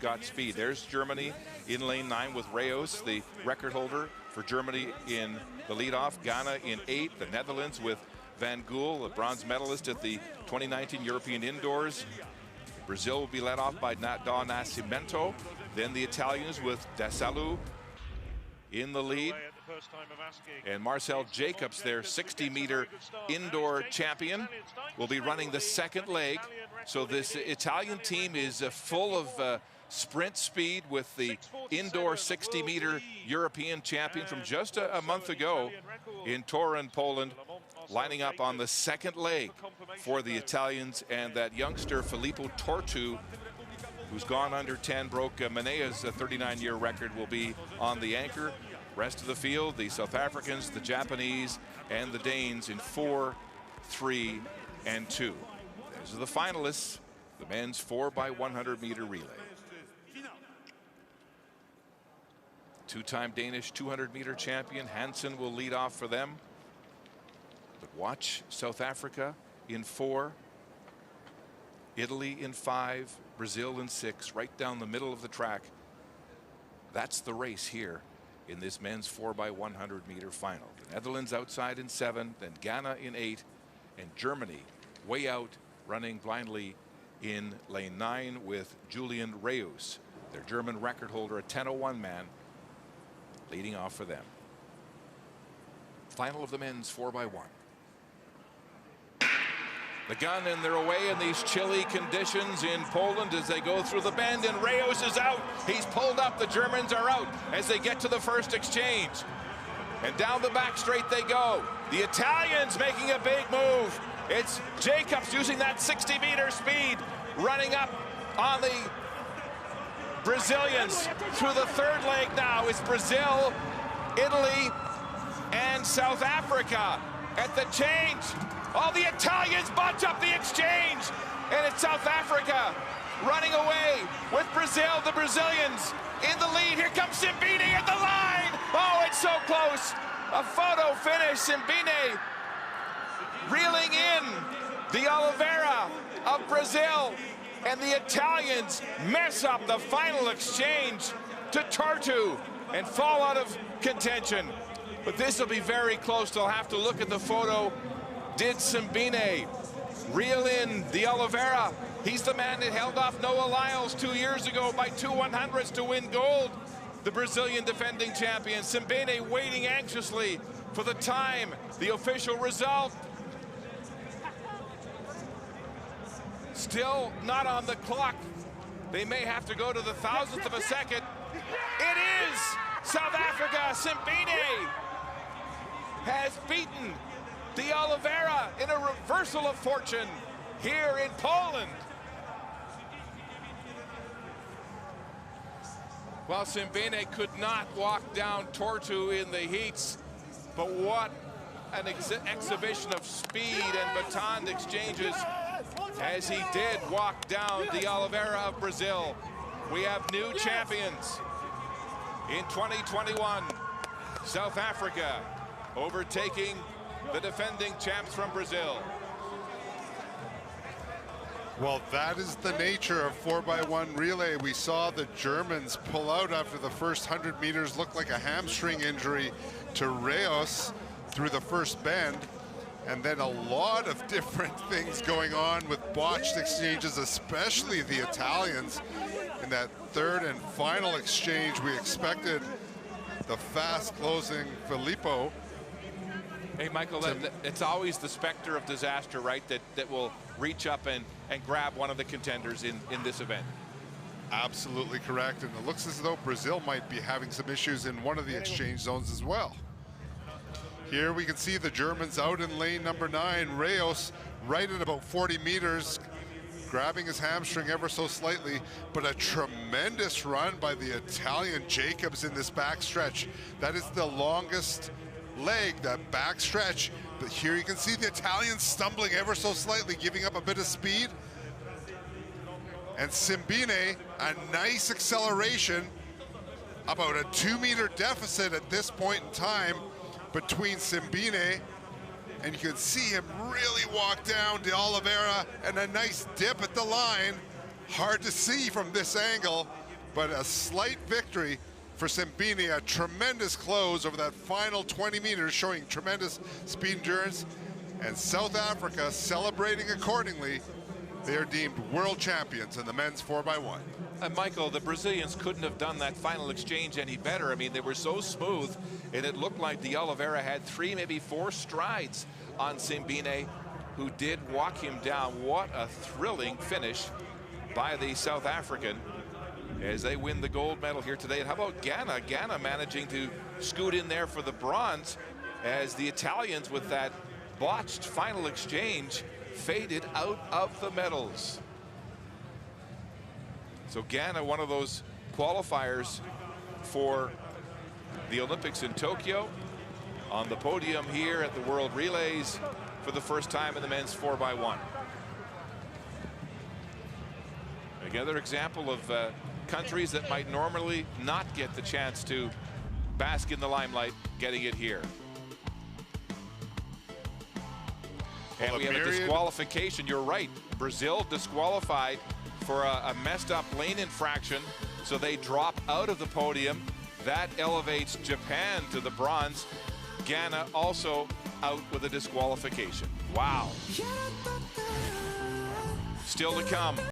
got speed. There's Germany in lane 9 with Reyes, the record holder for Germany in the leadoff. Ghana in 8. The Netherlands with Van Gool, a bronze medalist at the 2019 European Indoors. Brazil will be led off by Dawn Nascimento. Then the Italians with Desalu in the lead. And Marcel Jacobs, their 60-meter indoor champion, will be running the second leg. So this Italian team is full of sprint speed with the indoor 60-meter European champion from just a month ago in Torun, Poland, lining up on the second leg for the Italians. And that youngster Filippo Tortu, who's gone under 10, broke Manea's 39-year record, will be on the anchor. Rest of the field, the South Africans, the Japanese, and the Danes in 4, 3, and 2. Those are the finalists, the men's 4x100-meter relay. Two-time Danish 200-meter champion Hansen will lead off for them. But watch South Africa in 4, Italy in 5, Brazil in 6, right down the middle of the track. That's the race here in this men's 4x100-meter final. The Netherlands outside in 7, then Ghana in 8, and Germany way out, running blindly in lane 9 with Julian Reyes, their German record holder, a 10:01 man, leading off for them. Final of the men's 4x1. The gun, and they're away in these chilly conditions in Poland as they go through the bend, and Reyes is out. He's pulled up. The Germans are out as they get to the first exchange. And down the back straight they go. The Italians making a big move. It's Jacobs using that 60-meter speed, running up on the Brazilians. Through the third leg now is Brazil, Italy, and South Africa. At the change, all the Italians bunch up the exchange, and it's South Africa running away with Brazil. The Brazilians in the lead. Here comes Simbine at the line. Oh, it's so close. A photo finish. Simbine reeling in the Oliveira of Brazil, and the Italians mess up the final exchange to Tortu and fall out of contention. But this will be very close. They'll have to look at the photo. Did Simbine reel in the Oliveira? He's the man that held off Noah Lyles 2 years ago by 2 100ths to win gold. The Brazilian defending champion. Simbine waiting anxiously for the time, the official result. Still not on the clock. They may have to go to the thousandth of a second. It is South Africa. Simbine has beaten the Oliveira in a reversal of fortune here in Poland. Well, Simbine could not walk down Tortu in the heats, but what an exhibition of speed and baton exchanges as he did walk down the Oliveira of Brazil. We have new champions in 2021. South Africa overtaking the defending champs from Brazil. Well, that is the nature of 4x1 relay. We saw the Germans pull out after the first 100 meters, looked like a hamstring injury to Reyes through the first bend. And then a lot of different things going on with botched exchanges, especially the Italians. In that third and final exchange, we expected the fast closing Filippo. Hey, Michael, it's always the specter of disaster, right, that will reach up and grab one of the contenders in this event. Absolutely correct. And it looks as though Brazil might be having some issues in one of the exchange zones as well. Here we can see the Germans out in lane number 9. Reyes right at about 40 meters, grabbing his hamstring ever so slightly, but a tremendous run by the Italian Jacobs in this backstretch. That is the longest leg, that backstretch. But here you can see the Italians stumbling ever so slightly, giving up a bit of speed. And Simbine, a nice acceleration, about a 2-meter deficit at this point in time between Simbine, and you can see him really walk down to Oliveira, and a nice dip at the line. Hard to see from this angle, but a slight victory for Simbini. A tremendous close over that final 20 meters, showing tremendous speed endurance. And South Africa celebrating accordingly. They are deemed world champions in the men's 4x1. And Michael, the Brazilians couldn't have done that final exchange any better. I mean, they were so smooth, and it looked like the Oliveira had 3, maybe 4 strides on Simbine, who did walk him down. What a thrilling finish by the South African as they win the gold medal here today. And how about Ghana? Ghana managing to scoot in there for the bronze, as the Italians, with that botched final exchange, faded out of the medals. So Ghana, one of those qualifiers for the Olympics in Tokyo, on the podium here at the World Relays for the first time in the men's 4x1. Another example of countries that might normally not get the chance to bask in the limelight, getting it here. And we have a disqualification. You're right. Brazil disqualified for a messed up lane infraction, so they drop out of the podium. That elevates Japan to the bronze. Ghana also out with a disqualification. Wow. Still to come.